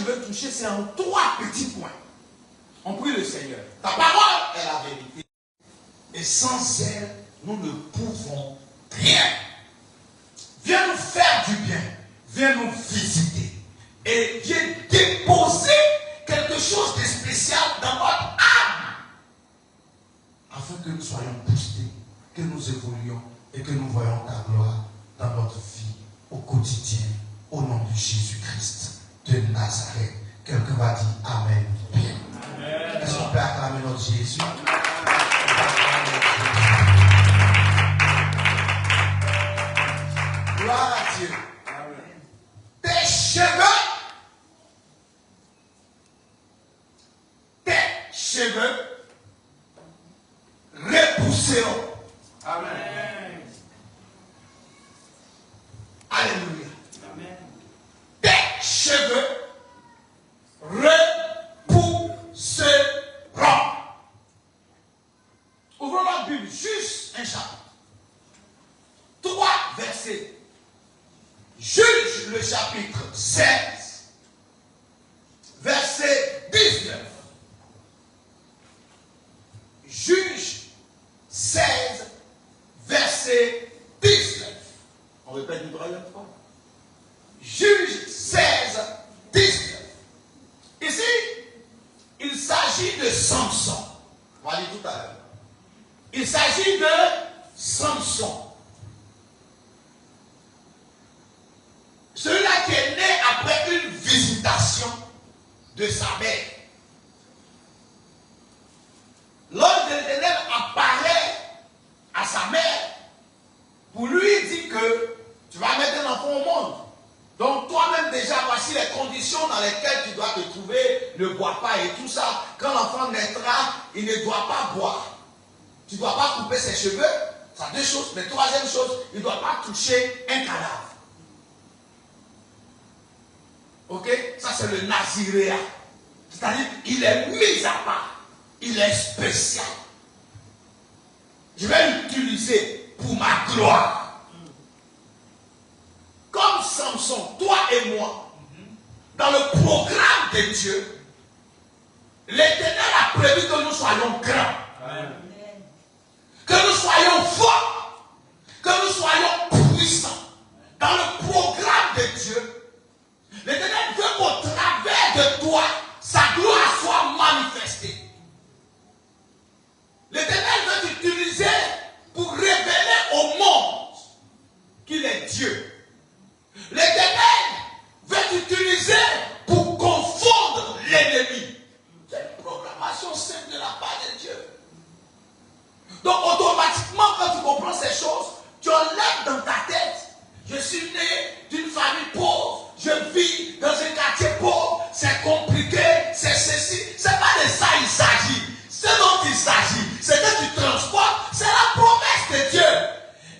je veux toucher, c'est en 3 petits points. On prie le Seigneur. Ta parole est la vérité. Et sans elle, nous ne pouvons rien. Viens nous faire du bien. Viens nous visiter. Et viens déposer quelque chose de spécial dans votre âme. Afin que nous soyons boostés, que nous évoluions et que nous voyons ta gloire dans notre vie au quotidien. Au nom de Jésus-Christ de Nazareth. Quelqu'un va dire Amen. Amen. Est-ce qu'on peut acclamer notre Jésus? Gloire à Dieu. Amen. Tes cheveux repousseront. Amen. Alléluia. Amen. Tes cheveux repousseront. Ouvrons la Bible, juste un chapitre. 3 versets. Juge le chapitre 16, verset 19. Juge 16, verset 19. On répète une troisième fois. Juge 16, 19. Ici, il s'agit de Samson. On va lire tout à l'heure. Il s'agit de Samson. Celui-là qui est né après une visitation de sa mère. L'ange de l'Éternel apparaît à sa mère pour lui dire que tu vas mettre un enfant au monde. Donc toi-même déjà, voici les conditions dans lesquelles tu dois te trouver. Ne bois pas et tout ça. Quand l'enfant naîtra, il ne doit pas boire. Tu ne dois pas couper ses cheveux. Ça a 2 choses. Mais troisième chose, il ne doit pas toucher un cadavre. Ok? Ça c'est le naziréa. C'est-à-dire qu'il est mis à part. Il est spécial. Je vais l'utiliser pour ma gloire. Comme Samson, toi et moi, dans le programme de Dieu, l'Éternel a prévu que nous soyons grands. Amen. Que nous soyons forts. Que nous soyons puissants. Dans le programme de Dieu, l'Éternel veut qu'au travers de toi, sa gloire soit manifestée. L'Éternel veut t'utiliser pour révéler au monde qu'il est Dieu. L'Éternel veut t'utiliser pour confondre l'ennemi. C'est une programmation sainte de la part de Dieu. Donc automatiquement, quand tu comprends ces choses, tu enlèves dans ta tête. Je suis né d'une famille pauvre. Je vis dans un quartier pauvre. C'est compliqué. C'est ceci. C'est pas de ça il s'agit. Ce dont il s'agit, c'est que tu transportes. C'est la promesse de Dieu.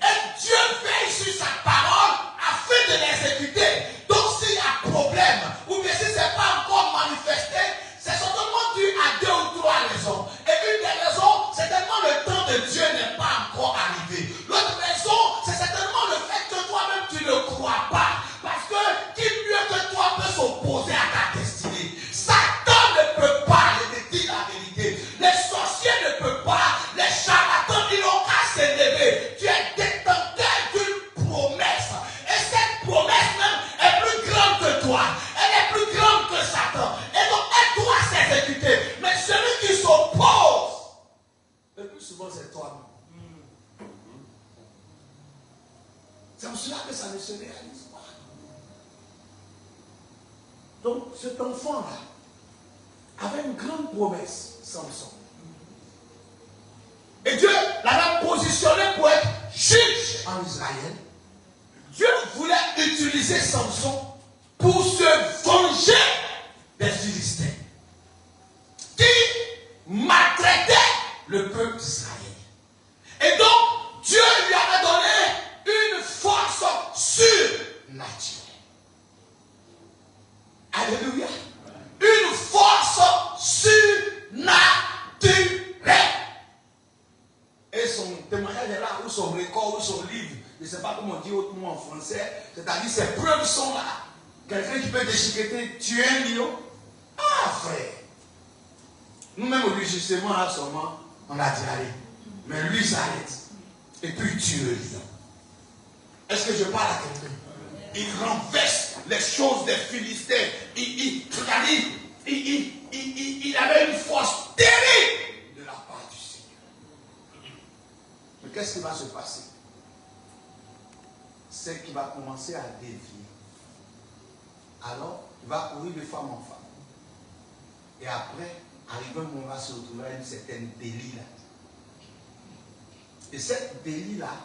Et Dieu veille sur sa parole afin de l'exécuter. Donc s'il y a problème, ou bien si ce n'est pas encore manifesté, c'est certainement dû à 2 ou 3 raisons. Et une des raisons, c'est tellement le temps de Dieu n'est pas encore arrivé. L'autre raison, c'est certainement le fait que toi-même tu ne crois pas. Parce que qui mieux que toi peut s'opposer à ta destinée? Satan ne peut pas, je te dis la vérité. Les sorciers ne peuvent pas. Les charlatans, ils n'ont qu'à s'élever. Tu es détenteur d'une promesse. Et cette promesse même est plus grande que toi. Elle est plus grande que Satan. Et donc elle doit s'exécuter. Mais celui qui s'oppose, le plus souvent c'est toi-même. C'est pour cela que ça ne se réalise pas. Donc cet enfant-là avait une grande promesse, Samson. Et Dieu l'avait positionné pour être juge en Israël. Dieu voulait utiliser Samson pour se venger des Philistins qui maltraitaient le peuple d'Israël. Et donc, Dieu lui avait donné une force surnaturelle. Alléluia. Une force surnaturelle. Et son témoignage est là, ou son record, ou son livre, je ne sais pas comment on dit autrement en français, c'est-à-dire ses preuves sont là. Quelqu'un qui peut déchiqueter, tuer un lion. Ah, frère. Nous-mêmes, au justement, à ce moment, on a dit allez. Mais lui, il s'arrête. Et puis, il tue le lion. Est-ce que je parle à quelqu'un? Il renverse les choses des Philistins. Il avait une force terrible de la part du Seigneur. Mais qu'est-ce qui va se passer? C'est qu'il va commencer à dévier. Alors, il va courir de femme en femme. Et après, arrivé un moment, on va se retrouver à une certaine Delilah. Et cette Delilah,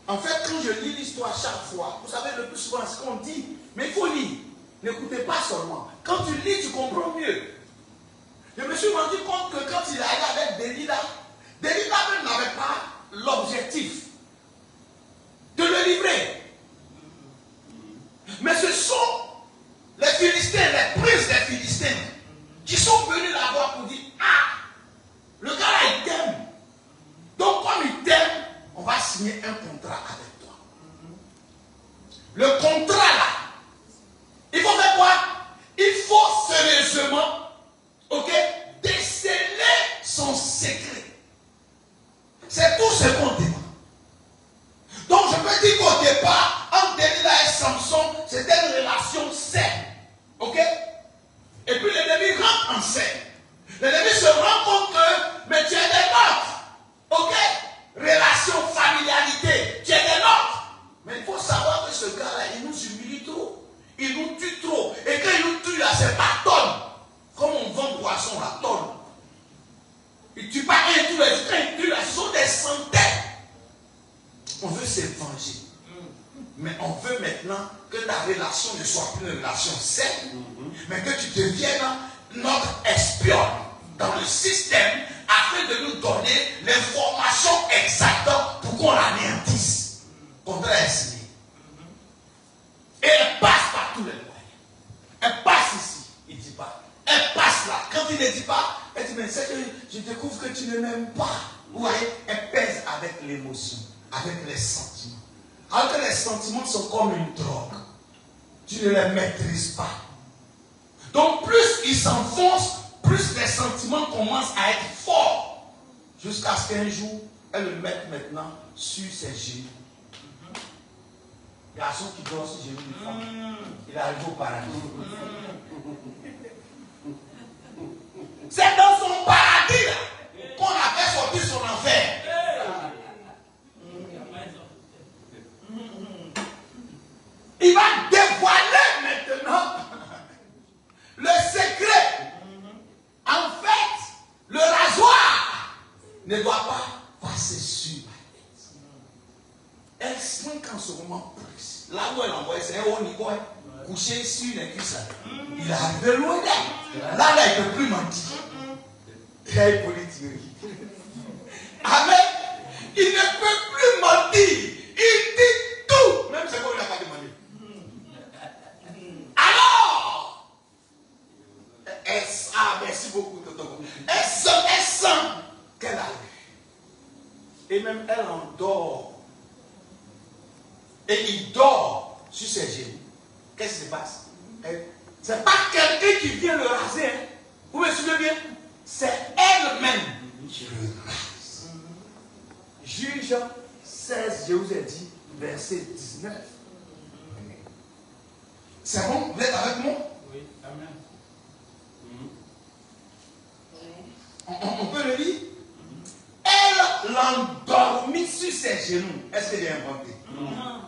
en fait, quand je lis l'histoire chaque fois, vous savez, le plus souvent, ce qu'on dit, mais il faut lire. N'écoutez pas seulement. Quand tu lis, tu comprends mieux. Je me suis rendu compte que quand il est allé avec Delilah, Delilah même n'avait pas l'objectif de le livrer. Mais ce sont les Philistins, les princes des Philistins, qui sont venus la voir pour dire, ah, le gars là, il t'aime. Donc, comme il t'aime, on va signer un contrat avec toi. Le contrat là, il faut faire quoi? Il faut sérieusement, ok, déceler son secret. C'est tout ce qu'on demande. Donc, je peux dire qu'au départ, entre Delilah et Samson, c'était une relation saine. Ok? Et puis l'ennemi rentre en scène. L'ennemi se rend compte que, mais tu es des nôtres. Ok? Relation, familiarité, tu es des nôtres. Mais il faut savoir que ce gars-là, il nous humilie trop. Il nous tue trop. Et quand il nous tue là, c'est par tonnes. Comme on vend poisson à tonnes. Il tue pas un, tous les jours. Quand il tue là, ce sont des centaines. On veut se venger. Mais on veut maintenant que ta relation ne soit plus une relation saine, mais que tu deviennes notre espionne dans le système afin de nous donner l'information exacte pour qu'on l'anéantisse. Contrat est signé. Et elle passe par tous les moyens. Elle passe ici, il ne dit pas. Elle passe là. Quand il ne dit pas, elle dit, mais c'est que je découvre que tu ne m'aimes pas. Vous voyez, elle pèse avec l'émotion, avec les sentiments. Alors que les sentiments sont comme une drogue. Tu ne les maîtrises pas. Donc plus ils s'enfoncent, plus les sentiments commencent à être forts. Jusqu'à ce qu'un jour, elle le mette maintenant sur ses genoux. Garçon qui dort sur les genoux de femme, il arrive au paradis. C'est dans son paradis là qu'on a fait sortir son enfer. Il va dévoiler maintenant le secret. En fait, le rasoir ne doit pas passer sur ma tête. Elle sent qu'en ce moment, là où elle envoie, c'est un haut niveau, couché sur les cuisses. Il arrive de loin là. Là, il ne peut plus mentir. Il a une politique. Amen. Il ne peut plus mentir. Il dit tout. Même ce qu'on n'a pas demandé. Alors, merci beaucoup, Toto. Elle sent qu'elle a eu. Et même elle en dort. Et il dort sur ses genoux. Qu'est-ce qui se passe? C'est pas quelqu'un qui vient le raser. Hein. Vous me suivez bien? C'est elle-même qui le rase. Juge 16, je vous ai dit, verset 19. C'est bon? Vous êtes avec moi? Oui, amen. On peut le lire? Elle l'endormit sur ses genoux. Est-ce qu'elle est inventée? Non.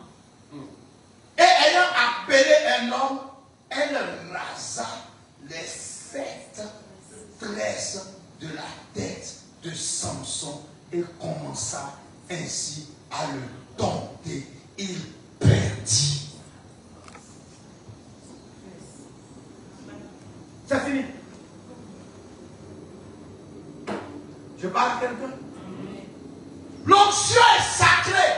Et ayant appelé un homme, elle rasa les 7 tresses de la tête de Samson et commença ainsi à le dompter. Il perdit. C'est fini. Je parle à quelqu'un. L'onction est sacrée.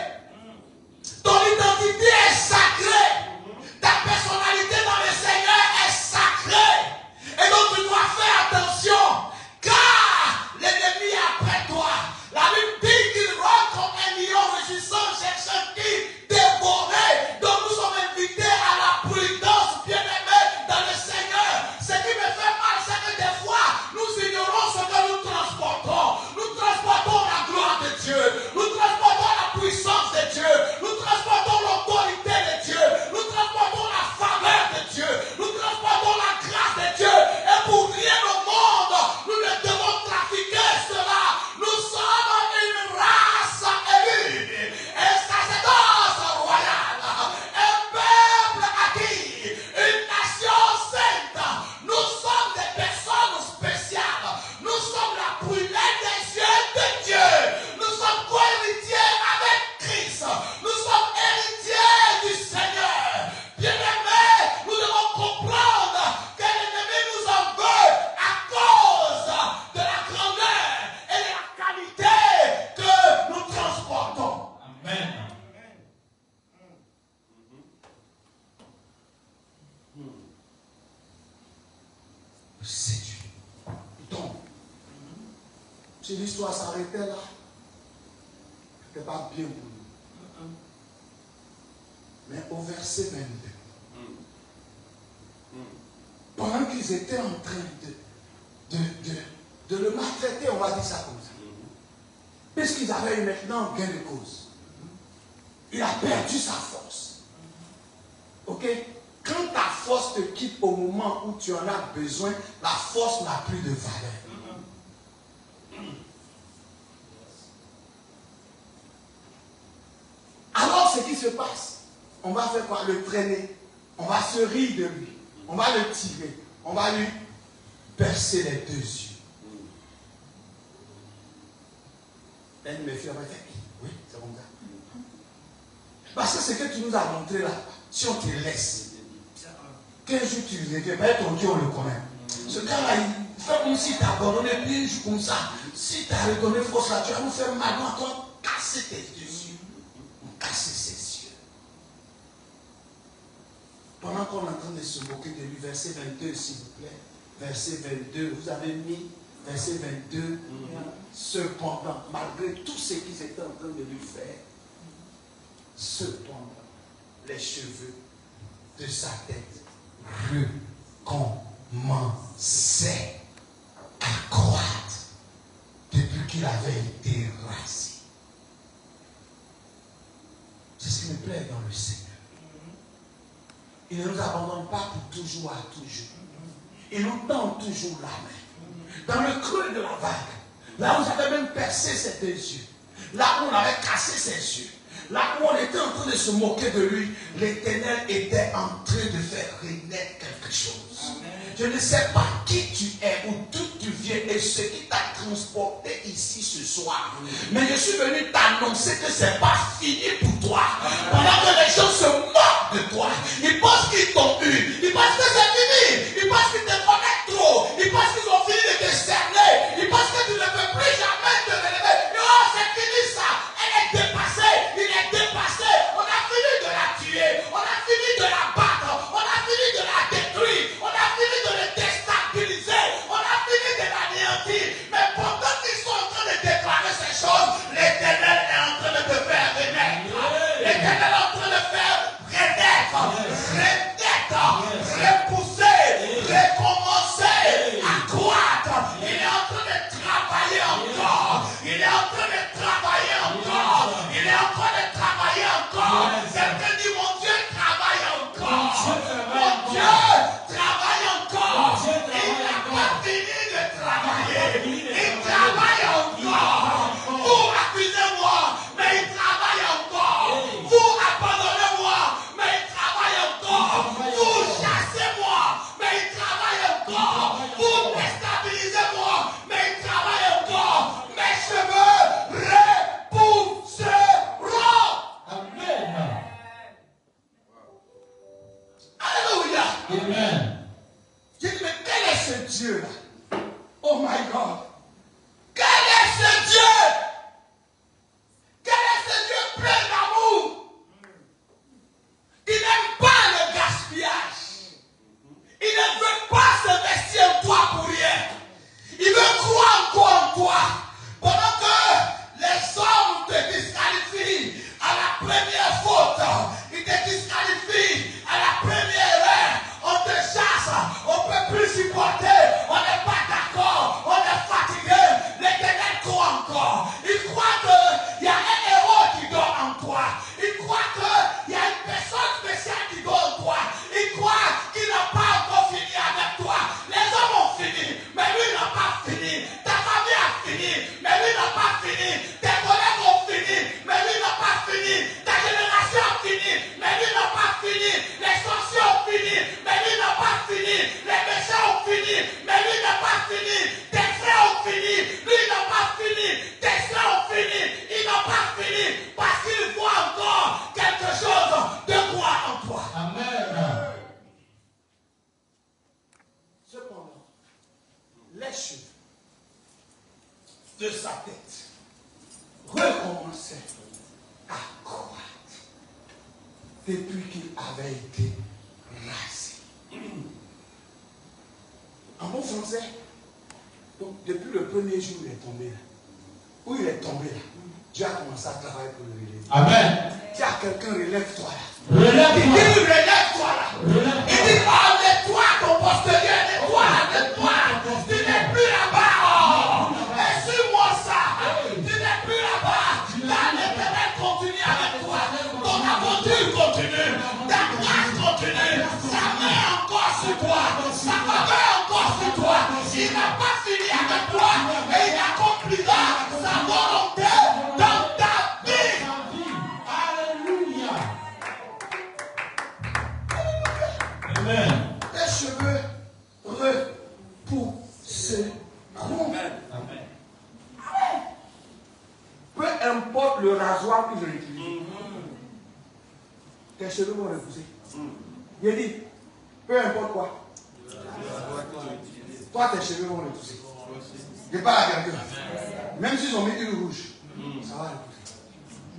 Ton identité est sacrée. Ta personnalité dans le Seigneur est sacrée. Et donc tu dois faire attention. Car l'ennemi est après toi. La Bible dit qu'il rôde comme un lion rugissant, cherchant qui dévorer. Donc nous sommes invités à la prière. séduit. Donc, si l'histoire s'arrêtait là, ce n'était pas bien pour nous. Mais au verset 22, pendant qu'ils étaient en train de le maltraiter, on va dire ça comme ça, puisqu'ils avaient eu maintenant gain de cause, il a perdu sa force. Ok? Quand ta force te quitte au moment où tu en as besoin, la force n'a plus de valeur. Alors ce qui se passe, on va faire quoi? Le traîner. On va se rire de lui. On va le tirer. On va lui percer les deux yeux. Elle me fait oui, c'est comme ça. Parce que ce que tu nous as montré là, si on te laisse, qu'un jour tu le récupères, ton Dieu, on le connaît. Ce gars-là, il fait comme si tu as abandonné, puis un jour comme ça. Si tu as redonné force là, tu vas nous faire mal, on va casser tes deux yeux. On casser ses yeux. Pendant qu'on est en train de se moquer de lui, verset 22, s'il vous plaît. Verset 22, vous avez mis verset 22. Cependant, malgré tout ce qu'ils étaient en train de lui faire, cependant, les cheveux de sa tête recommençaient à croître depuis qu'il avait été rasé. C'est ce qui me plaît dans le Seigneur. Il ne nous abandonne pas pour toujours à toujours. Il nous tend toujours la main. Dans le creux de la vague, là où j'avais même percé ses deux yeux, là où on avait cassé ses yeux, là où on était en train de se moquer de lui, l'Éternel était en train de faire renaître quelque chose. Amen. Je ne sais pas qui tu es ou d'où tu viens et ce qui t'a transporté ici ce soir. Mais je suis venu t'annoncer que ce n'est pas fini pour toi. Pendant que les gens se moquent de toi, ils pensent qu'ils t'ont eu, ils pensent que c'est fini, ils pensent qu'ils te connaissent trop, ils pensent qu'ils ont fini de te cerner, ils pensent que tu ne peux plus jamais te relever. Non, c'est fini ça. Elle est dépassée, il est dépassé. On a fini de la tuer, on a fini de la battre, on a fini de la détruire, on a fini de le déstabiliser, on a fini de l'anéantir. Mais pendant qu'ils sont en train de déclarer ces choses, l'Éternel est en train de te faire renaître. L'Éternel est en train de faire renaître, repousser, recommencer, accroître. Il est en train de travailler encore. Il est en train de travailler encore. Il est en train de travailler encore. Quelqu'un dit, mon Dieu travaille encore. Mon Dieu travaille encore. Il n'a pas fini de travailler. Il travaille encore. Vous accusez-moi, mais il travaille encore. Vous abandonnez-moi, mais il travaille encore. Vous chassez-moi, mais il travaille encore. Vous déstabilisez-moi, mais il travaille encore. Mes cheveux repousseront. Amen. Alléluia. Amen. Je dis, mais quel est ce Dieu-là? Oh my God. Quel est ce Dieu? Quel est ce Dieu plein d'amour? Il n'aime pas le gaspillage. Il ne veut pas s'investir en toi pour rien. Il veut croire encore en toi. Pendant que les hommes te disqualifient à la première faute, ils te disqualifient à la première erreur, on te chasse, on ne peut plus supporter, on n'est pas d'accord, on est fatigué. L'Éternel croit encore. Il croit qu'il y a un héros qui dort en toi. Il croit qu'il y a une personne spéciale qui dort en toi. Il croit qu'il n'a pas encore fini avec toi. Les hommes ont fini, mais lui n'a pas fini. Ta famille a fini, mais lui n'a pas fini. Tes collègues ont fini, mais lui n'a pas fini. Ta génération a fini, mais lui n'a pas fini. Les sorciers ont fini, mais lui n'a pas fini. Les méchants ont fini, mais lui n'a pas fini. Tes frères ont fini, lui n'a pas fini. Tes soeurs ont fini, il n'a pas fini. Parce qu'il voit encore quelque chose de quoi en toi. Amen. Cependant, les cheveux de sa tête recommençaient à croître depuis qu'il avait été rasé. En bon français. Donc, depuis le premier jour où il est tombé là, Dieu a commencé à travailler pour le relever. Amen. Dis à quelqu'un, relève-toi là. Relève-toi là. Il dit, nettoie ton postérieur, nettoie. Tu n'es plus là-bas. Suis-moi ça. Tu n'es plus là-bas. L'Éternel continue avec toi. Ton aventure continue. Ta grâce continue. Sa main encore sur toi. Sa faveur encore sur toi. Il n'a pas fini avec toi. Et il accomplira sa volonté dans ta vie. Alléluia. Amen. Tes cheveux repousseront. Amen. Peu importe le rasoir que je utilise, tes cheveux vont repousser. Il dit, peu importe quoi. Toi, tes cheveux vont repousser. Je parle à quelqu'un. Même s'ils ont mis une rouge, ça va repousser.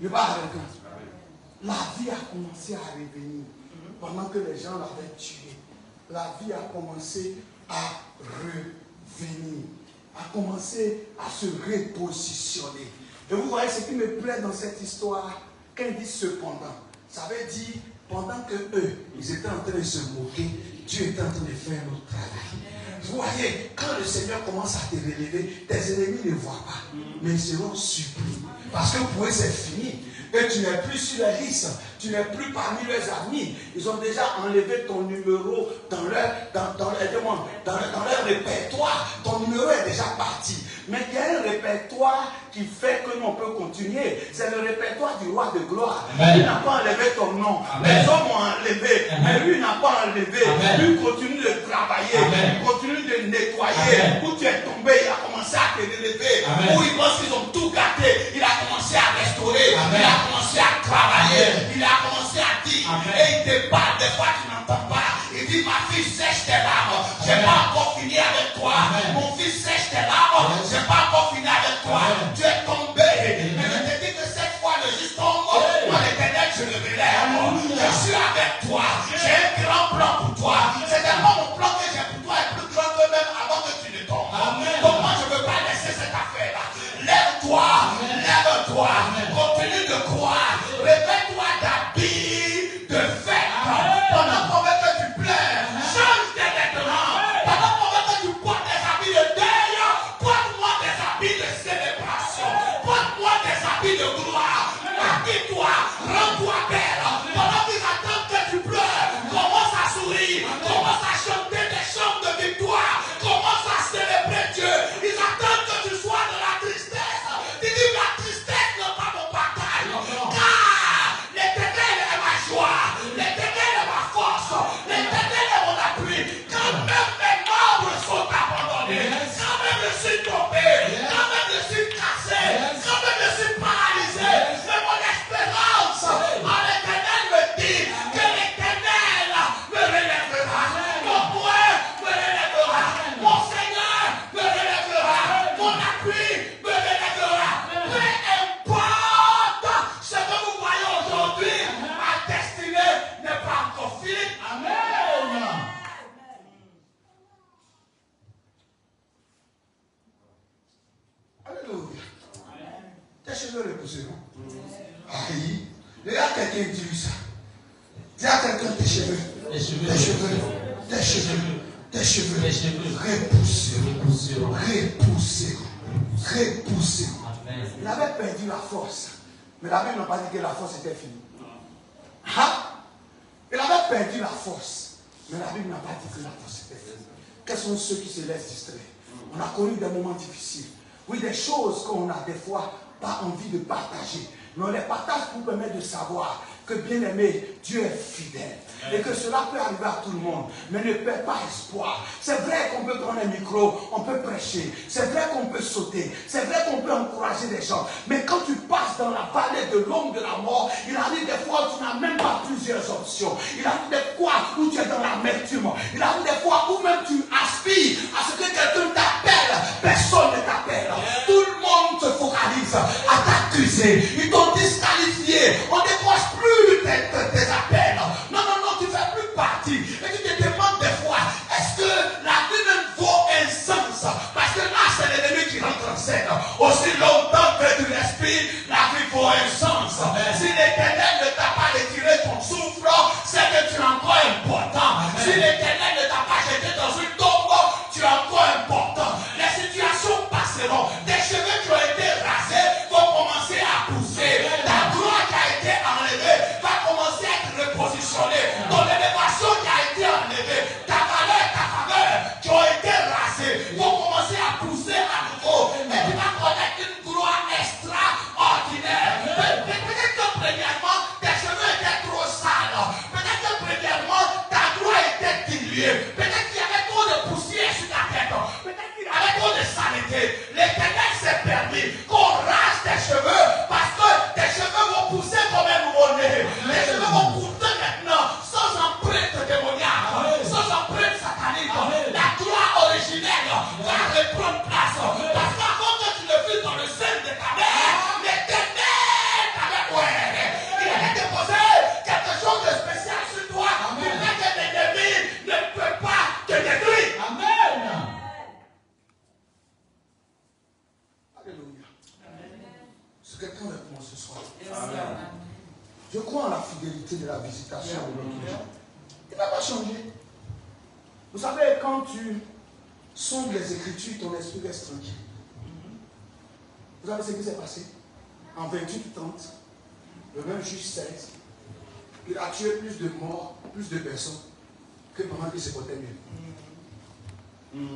Je parle à quelqu'un. La vie a commencé à revenir. Pendant que les gens l'avaient tué, la vie a commencé à revenir. A commencé à se repositionner. Et vous voyez ce qui me plaît dans cette histoire, quand il dit cependant, ça veut dire pendant que eux, ils étaient en train de se moquer, Dieu était en train de faire notre travail. Vous voyez, quand le Seigneur commence à te relever, tes ennemis ne voient pas, mais ils seront surpris. Parce que pour eux, c'est fini. Et tu n'es plus sur la liste, tu n'es plus parmi leurs amis. Ils ont déjà enlevé ton numéro dans leur répertoire. Ton numéro est déjà parti. Mais il y a un répertoire qui fait que nous on peut continuer. C'est le répertoire du roi de gloire. Amen. Il n'a pas enlevé ton nom. Amen. Les hommes ont enlevé. Amen. Mais lui n'a pas enlevé. Amen. Lui continue de travailler. Amen. Il continue de nettoyer. Amen. Où tu es tombé, il a commencé à te relever. Amen. Où ils pensent qu'ils ont tout gâté, il a commencé à restaurer. Amen. Il a commencé à travailler. Amen. Il a commencé à dire. Amen. Et il te parle des fois tu n'entends pas. Il dit, ma fille, sèche tes larmes. Je n'ai pas encore fini avec toi. Amen. Mon fils, sèche tes larmes. Je n'ai pas encore fini avec toi. Amen. Tu es tombé. Amen. Mais je te dis que cette fois, le juste tombe. Moi, l'Éternel, je le relève. Je suis avec toi. J'ai un grand plan pour toi. C'est tellement mon plan que j'ai pour toi est plus grand que même avant que tu ne tombes. Amen. Donc moi, je ne veux pas laisser cette affaire-là. Lève-toi. Amen. Lève-toi. Amen. Continue de croire. Réveille-toi d'habits de fête. Pendant qu'on veut que tu pleures, change tes vêtements. Pendant qu'on veut que tu portes des habits de deuil, porte-moi des habits de célébration. Porte-moi des habits de gloire. Habille-toi, rends-toi belle. Pendant qu'ils attendent que tu pleures, commence à sourire, commence à chanter des chants de victoire, commence à célébrer Dieu. Ils attendent que tu sois dans la tristesse. Tu dis, la tristesse n'est pas mon bataille. Car l'Éternel est ma joie, l'Éternel est ma force, l'Éternel est mon appui. Quand même mes membres sont abandonnés, quand même je suis tombé, quand même je suis cassé, quand même je suis paralysé, mais mon espérance en l'Éternel me dit que l'Éternel me relèvera. Mon point me relèvera. Mon Seigneur me relèvera. Mon appui me relèvera. Peu importe ce que vous voyez aujourd'hui, ma destinée n'est pas encore finie. Amen. Alléluia. Tes cheveux repousseront. Aïe. Regarde quelqu'un qui dit ça. Dis à quelqu'un tes cheveux. Tes cheveux. Tes cheveux. Tes cheveux. Tes cheveux. Tes cheveux. Repousseront. Repousseront. Repousseront. Il avait perdu la force. Mais la Bible n'a pas dit que la force était finie. Hein? Il avait perdu la force. Mais la Bible n'a pas dit que la force était finie. Quels sont ceux qui se laissent distraire? On a connu des moments difficiles. Oui, des choses qu'on a des fois pas envie de partager. Mais on les partage pour permettre de savoir que, bien aimé, Dieu est fidèle. Et que cela peut arriver à tout le monde. Mais ne perds pas espoir. C'est vrai qu'on peut prendre un micro, on peut prêcher. C'est vrai qu'on peut sauter. C'est vrai qu'on peut encourager les gens. Mais quand tu passes dans la vallée de l'ombre de la mort, il arrive des fois où tu n'as même pas plusieurs options. Il arrive des fois où tu es dans l'amertume. Il arrive des fois où même tu aspires à ce que quelqu'un t'appelle. Personne ne t'appelle. Tout le monde se focalise à t'accuser. Ils t'ont disqualifié. On ne décroche plus tes appels. Non, non, non, tu ne fais plus partie. Et tu te demandes des fois, est-ce que la vie même vaut arrêté. L'Éternel s'est permis qu'on rase tes cheveux parce que tes cheveux vont pousser comme un nouveau-né. Les cheveux vont pousser maintenant sans empreinte démoniaque, sans empreinte satanique. La gloire originelle va reprendre place. Parce qu'avant que tu le vis dans le sein de ta mère, l'Éternel t'avait il avait déposé quelque chose de spécial sur toi pour que l'ennemi ne peut pas te détruire. Amen. Alléluia. C'est quelqu'un avec moi ce soir. Amen. Je crois en la fidélité de la visitation de notre Dieu. Il n'a pas changé. Vous savez, quand tu sondes les Écritures, ton esprit reste tranquille. Vous savez ce qui s'est passé? En 28-30, le même juge 16, il a tué plus de morts, plus de personnes que pendant qu'il se portait mieux. 28-30,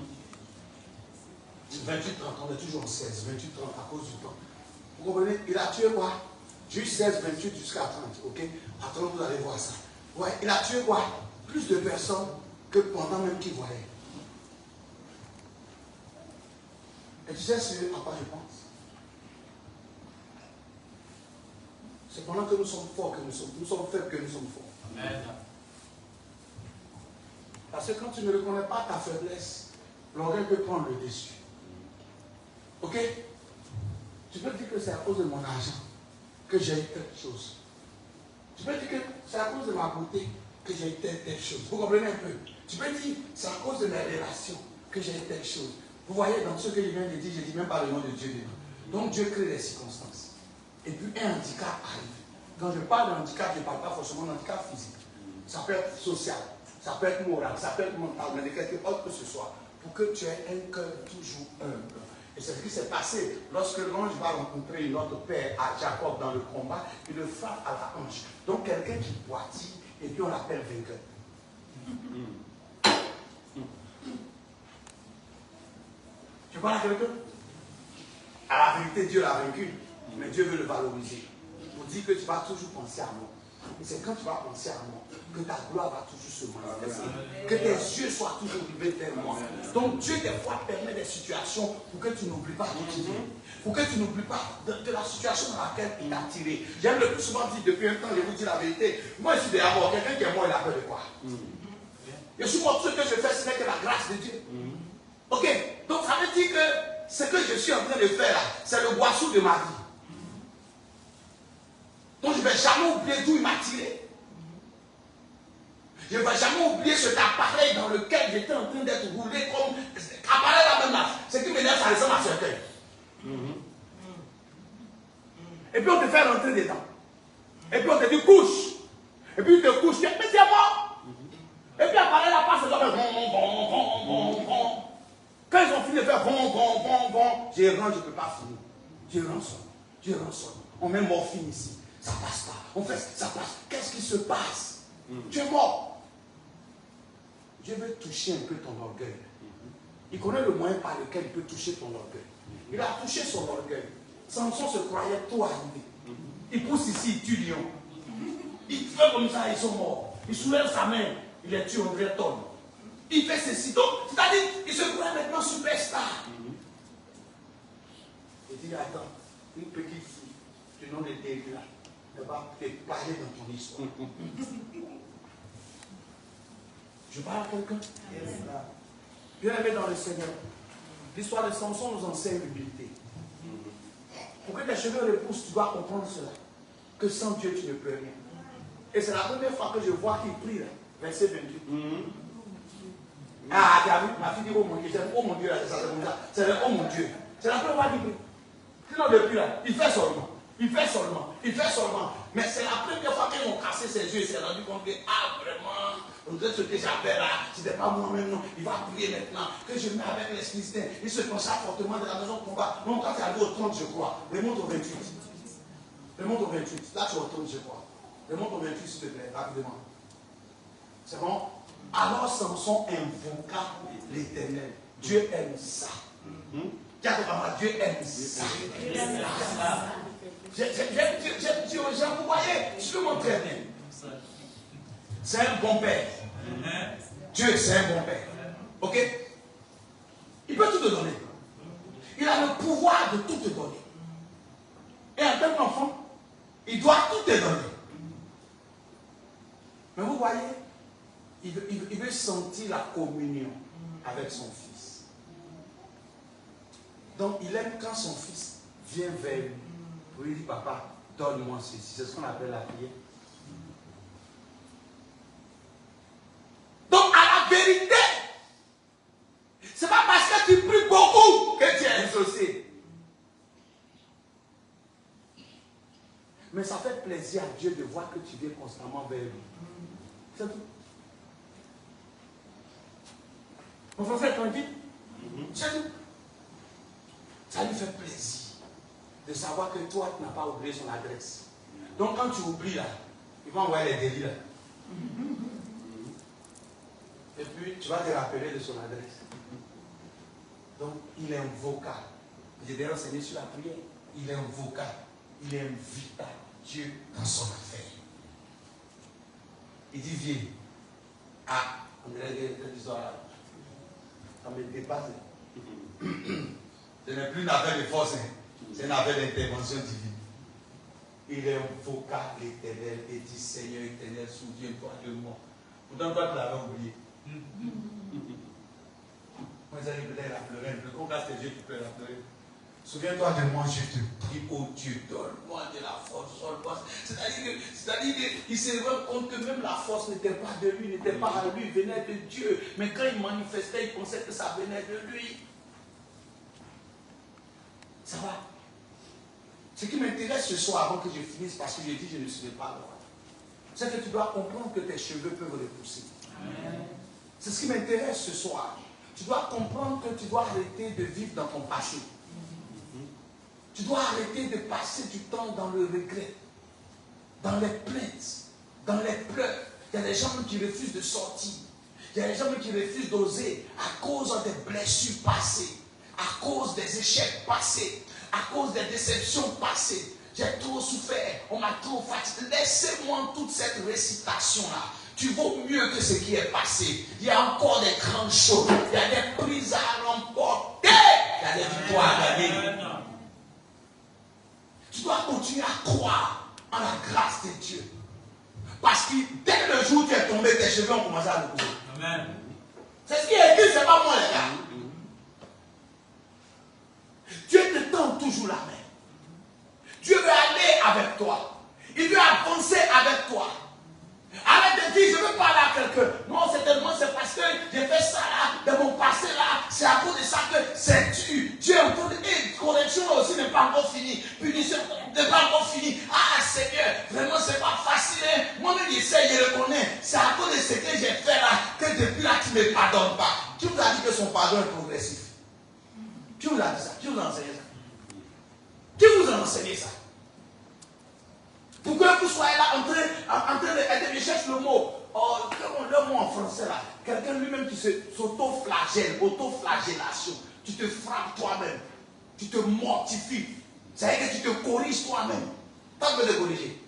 on est toujours en 16, 28-30 à cause du temps. Vous comprenez? Il a tué quoi? Juge 16, 28 jusqu'à 30, ok? Attends, vous allez voir ça. Ouais, il a tué quoi? Plus de personnes que pendant même qu'il voyait. Et tu sais ce à quoi je pense? C'est pendant que nous sommes forts que nous sommes faibles que nous sommes forts. Amen. Parce que quand tu ne reconnais pas ta faiblesse, l'orgueil peut prendre le dessus. Ok? Tu peux dire que c'est à cause de mon argent que j'ai eu telle chose. Tu peux dire que c'est à cause de ma beauté que j'ai eu telle chose. Vous comprenez un peu? Tu peux dire c'est à cause de mes relations que j'ai eu telle chose. Vous voyez, dans ce que je viens de dire, je ne dis même pas le nom de Dieu dedans. Donc Dieu crée les circonstances. Et puis un handicap arrive. Quand je parle de handicap, je ne parle pas forcément d'un handicap physique. Ça peut être social, ça peut être moral, ça peut être mental, mais de quelque autre que ce soit. Pour que tu aies un cœur toujours humble. Et c'est ce qui s'est passé lorsque l'ange va rencontrer notre père à Jacob dans le combat, il le frappe à la hanche. Donc quelqu'un qui boitille, et puis on l'appelle vainqueur. Tu parles à quelqu'un? À la vérité, Dieu l'a vaincu, mais Dieu veut le valoriser. Pour dire que tu vas toujours penser à moi. Et c'est quand tu vas penser à moi que ta gloire va toujours se manifester. Que tes yeux soient toujours rivés vers moi. Donc Dieu des fois permet des situations pour que tu n'oublies pas qui tu es. Pour que tu n'oublies pas de la situation dans laquelle il t'a tiré. J'aime le plus souvent dire depuis un temps, je vous dis la vérité. Moi je suis déjà mort. Quelqu'un qui est mort, il a peur de quoi? Je suis mort, ce que je fais, ce n'est que la grâce de Dieu. Ok? Donc ça veut dire que ce que je suis en train de faire là, c'est le boisseau de ma vie. Donc je ne vais jamais oublier d'où il m'a tiré. Je ne vais jamais oublier cet appareil dans lequel j'étais en train d'être roulé comme appareil là même là. Ce qui m'énerve, ça ressemble à ce cercueil. Et puis on te fait rentrer dedans. Et puis on te dit couche. Et puis tu te couches, mais c'est mort. Et puis l'appareil là passe, ça fait bon. Quand ils ont fini de faire bon, je rentre, je ne peux pas finir. Je rançonne. On met morphine ici. Ça passe pas. On fait, ça passe. Qu'est-ce qui se passe? Tu es mort. Dieu veut toucher un peu ton orgueil. Il connaît le moyen par lequel il peut toucher ton orgueil. Il a touché son orgueil. Samson se croyait tout arrivé. Il pousse ici, il tue lion. Il fait comme ça, ils sont morts. Il soulève sa main, il les tue en vrai tonne. Il fait ceci. Donc, c'est-à-dire, il se croit maintenant superstar. Il dit, attends, une petite fille du nom de Débla, elle va te parler dans ton histoire. Je parle à quelqu'un? Bien aimé dans le Seigneur. L'histoire de Samson nous enseigne l'humilité. Pour que tes cheveux repoussent, tu dois comprendre cela. Que sans Dieu, tu ne peux rien. Et c'est la première fois que je vois qu'il prie, là, verset 28. Ah, tu as vu, ma fille dit, oh mon Dieu, oh mon Dieu, c'est le oh mon Dieu. C'est la première fois qu'il prie. Sinon, depuis là, il fait seulement. Mais c'est la première fois qu'ils ont cassé ses yeux, il s'est rendu compte que, ah, vraiment, on dirait ce que j'avais là, c'était pas moi-même, non. Il va prier maintenant, que je mets avec l'Esprit Saint. Il se consacre fortement de la maison de combat. Non, quand tu arrives au 30, je crois. Remonte au 28. Remonte au 28. Là, tu es au 30, je crois. Remonte au 28, s'il te plaît, rapidement. C'est bon? Alors Samson invoqua l'Éternel. Dieu aime ça. Dieu aime ça. Vous voyez, je le montre très bien. C'est un bon père. Dieu, c'est un bon père. Ok? Il peut tout te donner. Il a le pouvoir de tout te donner. Et en tant qu'enfant, il doit tout te donner. Mais vous voyez, il veut sentir la communion avec son fils. Donc il aime quand son fils vient vers lui pour lui dire, papa, donne-moi ceci. C'est ce qu'on appelle la prière. Donc à la vérité, c'est pas parce que tu pries beaucoup que tu es exaucé. Mais ça fait plaisir à Dieu de voir que tu viens constamment vers lui. C'est tout. Mon frère tranquille. C'est tout. Ça lui fait plaisir de savoir que toi, tu n'as pas oublié son adresse. Donc quand tu oublies là, il va envoyer les délits là. Et puis tu vas te rappeler de son adresse. Donc il invoqua. J'ai déjà enseigné sur la prière. Il invoqua. Il invita Dieu dans son affaire. Il dit, viens. Ah, on dirait que ça me dépasse. Ce n'est plus une affaire de force, c'est une affaire d'intervention divine. Il invoqua l'Éternel et dit, Seigneur éternel, souviens-toi de moi. Pourtant, toi, tu l'avais oublié. Moi, ça peut-être la pleurer un peu. Quand on casse tes yeux, tu peux la pleurer. Souviens-toi de moi, je te prie, oh Dieu, donne-moi de la force. C'est-à-dire qu'il s'est rendu compte que même la force n'était pas de lui, n'était pas à lui, venait de Dieu. Mais quand il manifestait, il pensait que ça venait de lui. Ça va. Ce qui m'intéresse ce soir, avant que je finisse, parce que j'ai dit que je ne serai pas droit, c'est que tu dois comprendre que tes cheveux peuvent repousser. C'est ce qui m'intéresse ce soir. Tu dois comprendre que tu dois arrêter de vivre dans ton passé. Tu dois arrêter de passer du temps dans le regret, dans les plaintes, dans les pleurs. Il y a des gens qui refusent de sortir. Il y a des gens qui refusent d'oser à cause des blessures passées, à cause des échecs passés, à cause des déceptions passées. J'ai trop souffert, on m'a trop fatigué. Laissez-moi toute cette récitation-là. Tu vaux mieux que ce qui est passé. Il y a encore des grandes choses. Il y a des prises à remporter. Il y a des victoires à gagner. Tu dois continuer à croire en la grâce de Dieu. Parce que dès le jour où tu es tombé, tes cheveux ont commencé à repousser. Amen. C'est ce qui est écrit, c'est pas moi les gars. Dieu te tend toujours la main. Dieu veut aller avec toi. Il veut avancer avec toi. Arrête de dire, je veux parler à quelqu'un. Non, c'est tellement, c'est parce que j'ai fait ça là, dans mon passé là, c'est à cause de ça que c'est tu. Dieu est en train de dire, correction aussi n'est pas encore finie. Punition n'est pas encore finie. Ah Seigneur, vraiment c'est pas facile. Hein? Moi-même j'essaie, je le connais. C'est à cause de ce que j'ai fait là, que depuis là tu ne me pardonnes pas. Qui vous a dit que son pardon est progressif? Qui vous a dit ça? Qui vous a enseigné ça? Qui vous a enseigné ça? Pour que vous soyez là en train de je cherche le mot. Le mot en français là. Quelqu'un lui-même qui s'auto-flagelle, auto-flagellation. Tu te frappes toi-même. Tu te mortifies. C'est-à-dire que tu te corriges toi-même. Pas de te corriger.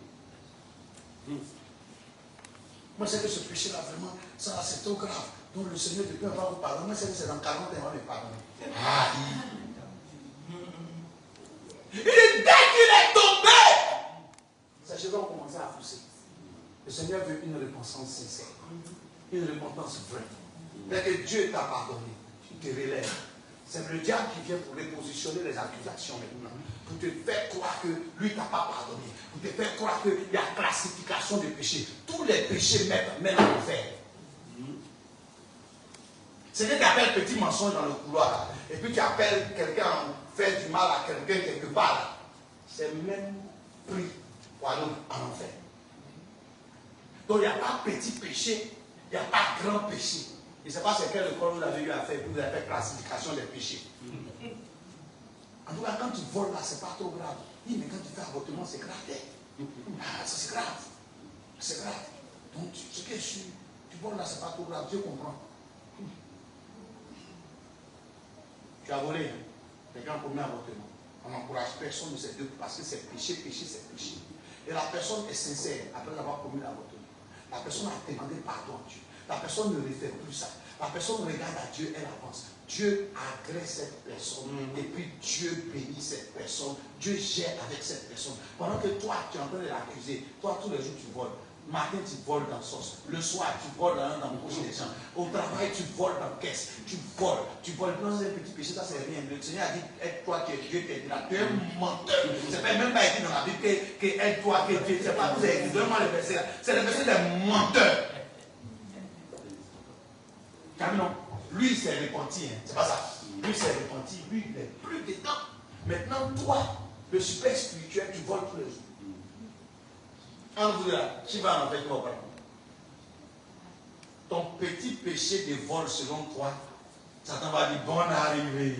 Moi, c'est que ce péché-là, vraiment, ça c'est trop grave. Donc le Seigneur ne peut pas vous pardonner. Moi, c'est que c'est dans 40 ans, il va me pardonner. Ah, il dit, dès qu'il est tombé, ses cheveux ont commencé à pousser. Le Seigneur veut une repentance sincère. Une repentance vraie. Dès que Dieu t'a pardonné, tu te relèves. C'est le diable qui vient pour repositionner les accusations maintenant. Pour te faire croire que lui ne t'a pas pardonné. Pour te faire croire qu'il y a classification des péchés. Tous les péchés mènent à l'enfer. C'est ce que tu appelles petit mensonge dans le couloir là. Et puis tu appelles quelqu'un faire du mal à quelqu'un quelque part là. C'est même prix. Voilà, en enfer. Donc il n'y a pas petit péché, il n'y a pas grand péché. Je ne sais pas c'est quel école vous avez eu à faire, vous avez fait classification des péchés. En tout cas, quand tu voles là, c'est pas trop grave. Oui, mais quand tu fais avortement, c'est grave. Ah, ça c'est grave. C'est grave. Donc ce que tu voles là, c'est pas trop grave. Dieu comprend. Tu as volé, hein? Quelqu'un commet avortement. On n'encourage personne de ces deux parce que c'est péché, c'est péché. Et la personne est sincère après avoir commis l'avortement. La personne a demandé pardon à Dieu. La personne ne refait plus ça. La personne regarde à Dieu, elle avance. Dieu agresse cette personne et puis Dieu bénit cette personne. Dieu gère avec cette personne. Pendant que toi, tu es en train de l'accuser, toi, tous les jours, tu voles. Matin, tu voles dans sauce. Le soir, tu voles dans le poche des gens. Au travail, tu voles dans la caisse. Tu voles. Tu voles. Non, c'est un petit péché, ça, c'est rien. Le Seigneur a dit, aide-toi que Dieu t'aide. Tu es un menteur. C'est même pas écrit dans la Bible que aide-toi que Dieu. C'est pas vous avez écrit. Donne-moi le verset. C'est le verset des menteurs. Non. Lui, il s'est repenti. Hein. C'est pas ça. Lui, il s'est repenti. Lui, il n'est plus dedans. Maintenant, toi, le super spirituel, tu voles tous les jours. En vous là, qui va en fait quoi? Ton petit péché de vol selon toi, Satan va dire bonne arrivée.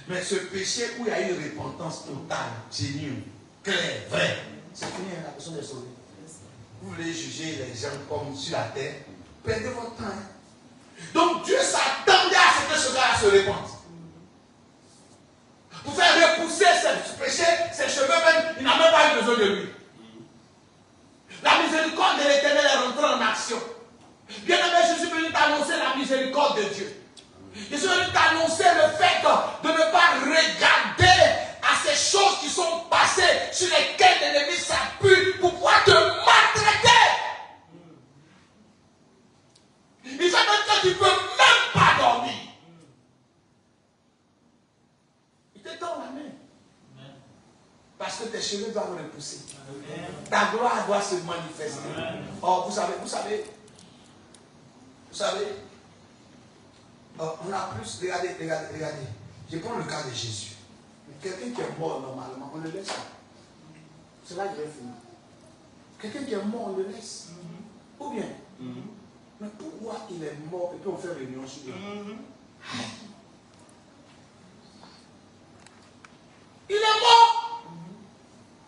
Mais ce péché où il y a eu repentance totale, génue, claire, vraie, c'est fini, la personne est sauvée. Vous voulez juger les gens comme sur la terre, perdez votre temps. Donc Dieu s'attendait à ce que ce gars se répande. Pour faire repousser ce péché, ses cheveux même, il n'a même pas eu besoin de lui. La miséricorde de l'Éternel est rentrée en action. Bien aimé, je suis venu t'annoncer la miséricorde de Dieu. Je suis venu t'annoncer le fait de ne pas regarder à ces choses qui sont passées, sur lesquelles l'ennemi s'appuie pour pouvoir te maltraiter. Il fait même que tu ne peux même pas dormir. Il te tend la main. Parce que tes cheveux doivent repousser. Ta gloire doit se manifester. Oh, vous savez, on a plus, regardez. Je prends le cas de Jésus. Quelqu'un qui est mort normalement, on le laisse. C'est là que je vais finir. Quelqu'un qui est mort, on le laisse. Ou bien, mais pourquoi il est mort et puis on fait réunion sur lui? Il est mort.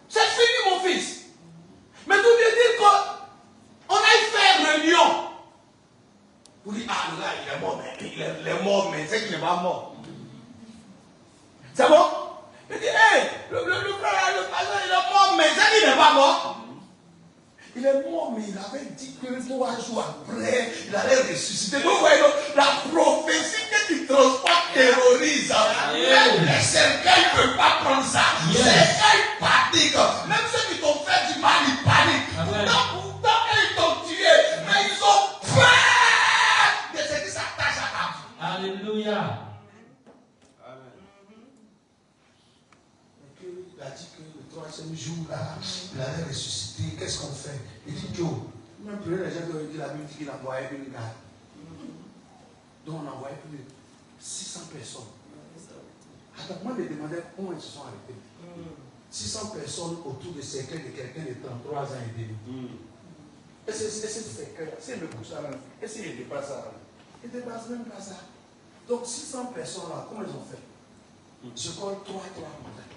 C'est fini, mon fils. Mais tout veut dire qu'on aille faire réunion. Vous dites, ah, le gars, il est mort, mais il est mort, mais c'est qu'il n'est pas mort. C'est bon? Il dit, hé, le frère, le pasteur, il est mort, mais c'est qu'il n'est pas mort. Il est mort, mais il avait dit que 3 jours après, il allait ressusciter. Donc, vous voyez, la prophétie que tu transportes terrorise. Même les cercueils ne peuvent pas prendre ça. Les cercueils paniquent. Même ceux qui t'ont fait du mal, ils paniquent. Pourtant, ils t'ont tué. Mais ils ont peur de ce qui s'attache à ta vie. Alléluia. Il a dit que le 3e jour, là, il allait ressusciter. Qu'est-ce qu'on fait? Il dit, Joe, même plus les gens qui ont dit la Bible dit qu'il envoyait une garde. Donc on envoyait plus de 600 personnes. Attends, moi je me demandais comment ils se sont arrêtés. 600 personnes autour du cercueil de quelqu'un de 33 ans et demi. Et c'est ce cercueil, c'est le pouce à l'enfant. Et s'il dépasse ça, il ne dépasse même pas ça. Donc 600 personnes là, comment ils ont fait? Je colle 3 montagnes.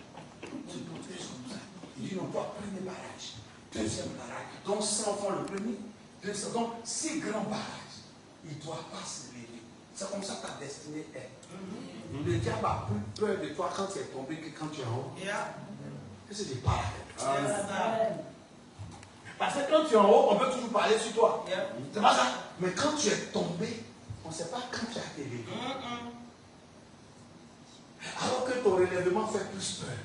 Il dit non, toi, premier barrage, deuxième barrage. Donc 100 fois le premier, deuxième. Donc 6 grands barrages. Il ne doit pas se lever. C'est comme ça que ta destinée est. Le diable a plus peur de toi quand tu es tombé que quand tu es en haut. Et c'est des paradis. Parce que quand tu es en haut, on peut toujours parler sur toi. C'est pas ça. Mais quand tu es tombé, on ne sait pas quand tu as été levé. Alors que ton relèvement fait plus peur.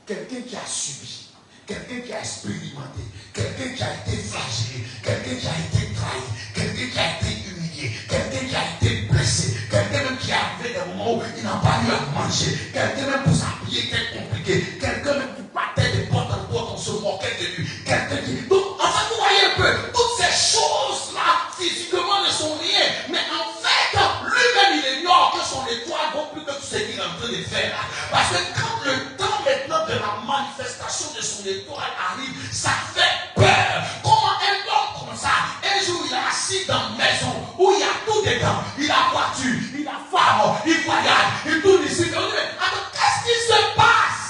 Quelqu'un qui a subi, quelqu'un qui a expérimenté, quelqu'un qui a été flagellé, quelqu'un qui a été trahi, quelqu'un qui a été humilié, quelqu'un qui a été blessé, quelqu'un même qui a fait des moments où il n'a pas eu à manger, quelqu'un même pour s'habiller était compliqué, quelqu'un même qui battait de porte en porte, on se moquait de lui, quelqu'un qui... Donc, en fait, vous voyez un peu, toutes ces choses-là, physiquement, ne sont rien, mais en fait, lui-même, il ignore que son étoile vaut plus que tout ce qu'il est en train de faire là. Parce que quand le temps maintenant de la manifestation de son étoile arrive, ça fait peur. Comment un homme comme ça, un jour il est assis dans une maison où il y a tout dedans, il a voiture, il a femme, il voyage, il tourne ici. On dit, mais attends, qu'est-ce qui se passe?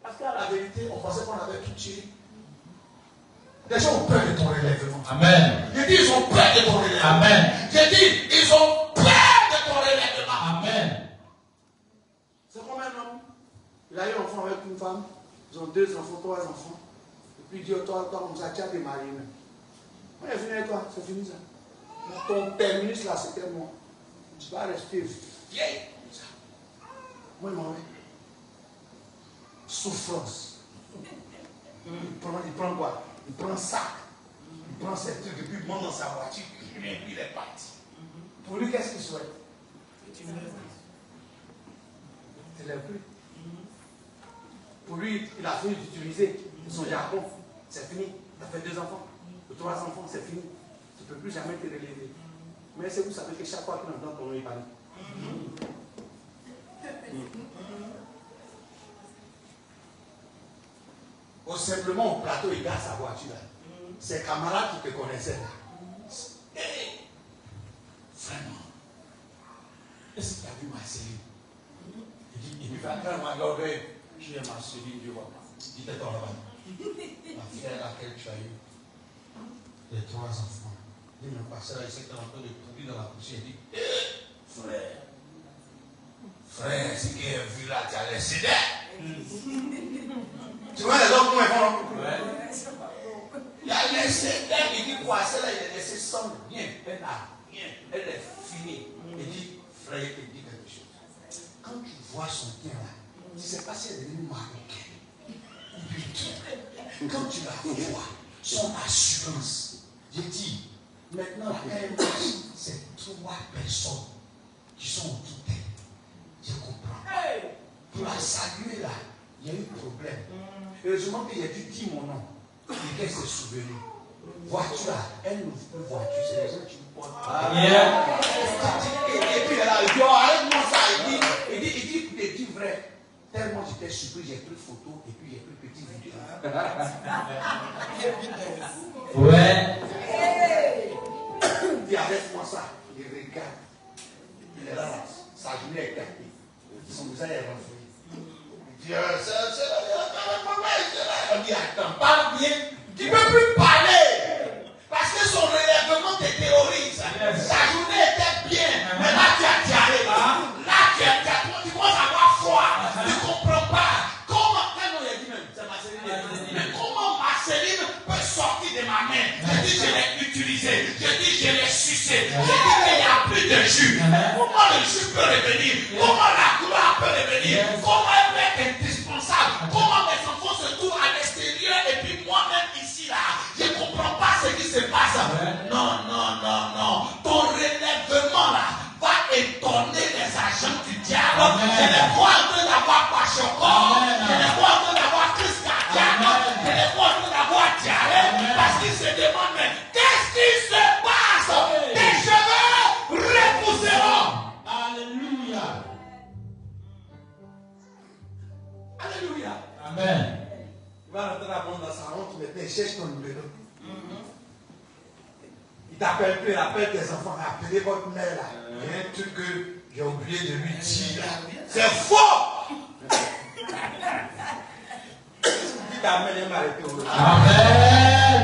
Parce qu'à la vérité, on pensait qu'on avait tout tué. Les gens ont peur de ton relèvement. Amen. J'ai dit, ils ont peur de ton relèvement. Amen. J'ai dit, ils ont peur de ton relèvement. Amen. C'est comme un homme. Il a eu un enfant avec une femme. Ils ont 2 enfants, 3 enfants. Et puis il dit, toi, comme ça, tu as des mariés même. Quand il est venu avec toi, c'est fini ça. Ton terminus là, c'était moi. Tu vas rester vieille. Moi, il m'en met. Souffrance. Il prend quoi? Il prend un sac. Il prend ses trucs et puis il monte dans sa voiture. Il est parti. Pour lui, qu'est-ce qu'il souhaite? Tu ne lèves plus. Pour lui, il a fini d'utiliser son jargon. C'est fini. Tu as fait 2 enfants. 3 enfants, c'est fini. Tu ne peux plus jamais te relever. Mais c'est vous savez que chaque fois qu'il entend ton nom, il parle. Ou simplement au plateau, il garde sa voiture là. Ses camarades qui te connaissaient là. Hey, vraiment. Est-ce que tu as vu ma Céline? Il lui fait attendre, je vais ma Céline, Dieu va. Dis-toi là-bas. Ma frère laquelle tu as eu les 3 enfants. Il me passait là, il s'est en train de pourrir dans la poussière. Il dit, frère, ce qui est vu là, tu as laissé d'air. Tu vois les hommes comment ils font? Il a laissé d'air, il dit quoi? Celle-là, il a laissé sans rien. Elle n'a rien. Elle est finie. Il dit, frère, il te dit quelque chose. Quand tu vois son teint là, tu ne sais pas si elle est devenue marocaine. Quand tu la vois, son assurance, j'ai dit, maintenant, c'est 3 personnes qui sont autour d'elle. Je comprends. Pour la saluer là, il y a eu problème. Heureusement qu'il a dû dire mon nom. Et qu'elle s'est souvenue. Voiture là, elle n'ouvre plus voiture, c'est les gens qui nous portent. Et puis elle a dit, oh, arrête-moi ça. Il dit vrai. Tellement j'étais surpris, j'ai pris photo et puis j'ai pris petite vidéo. Ouais. Il dit arrête-moi ça. Il regarde. Il est là, sa journée est gâtée. Son visage est renfloué. Il dit, on dit, attends, parle bien. Tu ne peux plus parler. Parce que son relèvement te terrorise. Sa journée était bien. Mais là, tu as diarrhée. Là, tu commences à avoir froid. Tu ne comprends pas. Comment, il a dit même, c'est Marceline. Mais comment Marceline peut sortir de ma main? Je dis, je l'ai utilisé. Je dis, je l'ai sucé. Je dis qu'il n'y a plus de jus. Comment le jus peut revenir? Comment la gloire peut revenir? Comment elle peut être indispensable? Comment mes enfants se trouvent à l'extérieur et puis moi-même ici là? Je ne comprends pas ce qui se passe. Non. Ton relèvement là va étonner les agents du diable. Je ne vois en train d'avoir Pachoko. Je ne vois en train d'avoir crise cardiaque. Je ne vois en train d'avoir diarrhée. Parce qu'ils se demandent, mais qu'est-ce qui se passe? Tes cheveux repousseront. Alléluia. Alléluia. Amen. Il va rentrer dans sa honte, maintenant il cherche ton numéro. Il t'appelle plus, il appelle tes enfants, appelez votre mère là. Il y a un truc que j'ai oublié de lui dire. C'est faux! Dis ta mère, elle m'a arrêté. Amen.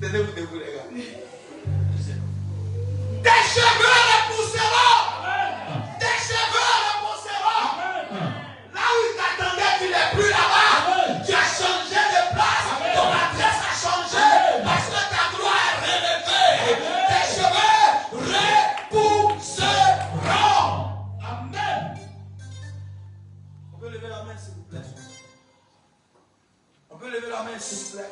Tenez-vous debout, les gars. Tes cheveux repousseront! Tes cheveux repousseront! Là où il t'attendait, tu n'es plus là-bas. Tu as changé de place. Ton adresse a changé. Parce que ta gloire est relevée. Tes cheveux repousseront. Amen. On peut lever la main, s'il vous plaît. On peut lever la main, s'il vous plaît.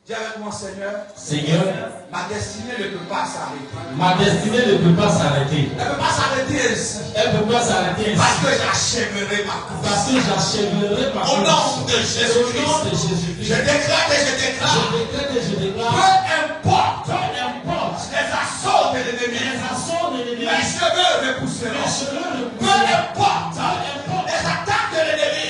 Dis avec moi, Seigneur. Seigneur, Ma destinée ne peut pas s'arrêter. ma destinée ne peut pas s'arrêter. Elle ne peut pas s'arrêter ici. Elle ne peut pas s'arrêter Parce ici. que j'achèverai ma course. Parce que j'achèverai ma Au course. nom de Au nom Jésus-Christ. de Jésus-Christ. Je déclare et je déclare. Je décrète et je déclare. Peu importe Peu importe les assauts de l'ennemi. les assauts de l'ennemi. Mes cheveux repousseront. Mes cheveux Peu repousseront. importe les attaques de l'ennemi.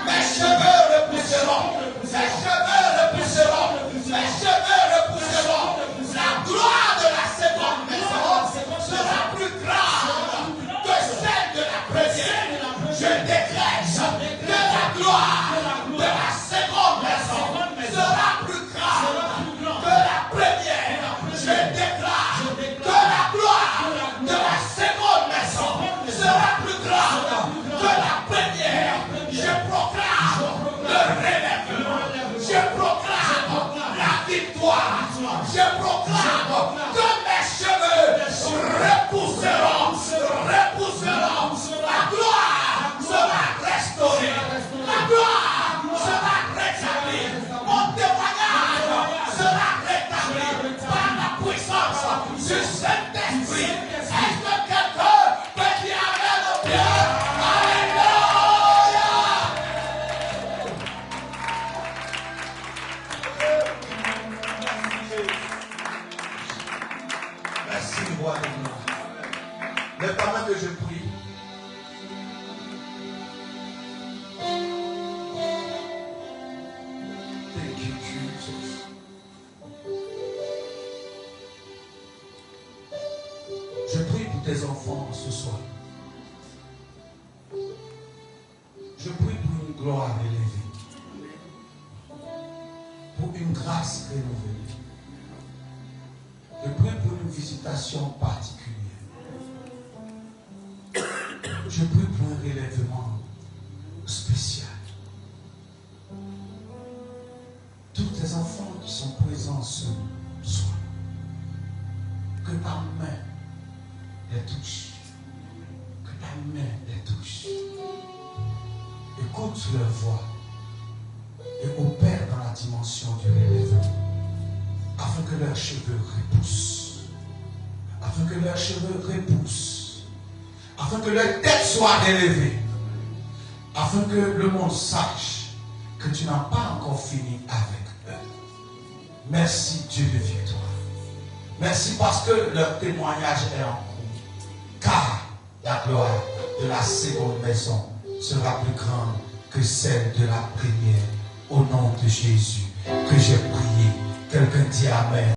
Mes cheveux repousseront. Mes cheveux repousseront. Mes cheveux repousseront. La gloire de la seconde maison sera plus grande que celle de la première. Je décrète que la gloire de la seconde maison sera plus grande que la Je proclame que mes cheveux repousseront. La gloire sera restaurée. La gloire sera rétablie. Mon témoignage sera rétabli par la puissance du Saint-Esprit. Est-ce que quelqu'un peut dire Amen au Dieu? Alléluia! Merci, roi de gloire. Le pendant que je prie, thank you, Jesus. Je prie pour tes enfants ce soir. Je prie pour une gloire élevée, pour une grâce rénovée. Je prie pour une visitation particulière. Je prie pour un relèvement spécial. Tous tes enfants qui sont présents ce soir, que ta main les touche. Que ta main les touche. Écoute leur voix et opère dans la dimension du relèvement, afin que leurs cheveux repoussent. Afin que leurs cheveux repoussent. Afin que leur tête soit élevée, afin que le monde sache que tu n'as pas encore fini avec eux. Merci Dieu de victoire. Merci parce que leur témoignage est en cours. Car la gloire de la seconde maison sera plus grande que celle de la première. Au nom de Jésus que j'ai prié. Quelqu'un dit Amen.